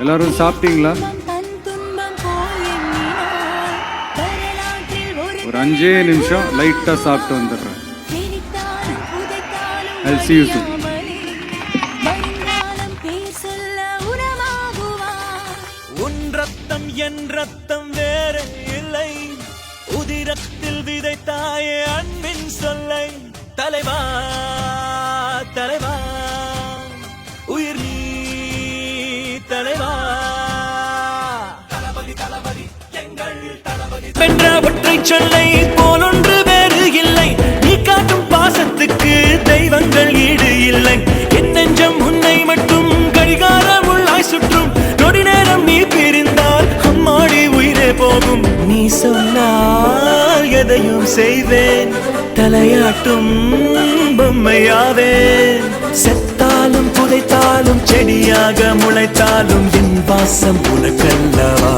எல்லாரும் சாப்பிட்டீங்களா? ஒரு 5 நிமிஷம் லைட்டா சாப்பிட்டு வந்துடுறேன். I'll see you soon. உன் ரத்தம் என் ரத்தம் வேறு இல்லை, உதிரத்தில் விதைத்தாயே அன்பின் சொல்லை. தலைவா தலைவா உயிர் நீ தலைவா, தளபதி தளபதி எங்கள் தளபதி வென்ற ஒற்றை சொல்லை போலொன்று வேறு இல்லை. நீ காட்டும் பாசத்துக்கு தெய்வங்கள் ஈடு இல்லை. என் நெஞ்சம் உன்னை மட்டும் கடிகாரம் உள்ளாய் சுற்றும். நொடி நேரம் நீ பிரிந்தால் அம்மாடி உயிரே போகும். நீ சொன்னால் எதையும் செய்வேன், தலையாட்டும் பொம்மையாவேன். செத்தாலும் புதைத்தாலும் செடியாக முளைத்தாலும் என் வாசம் உனக்கல்லவா.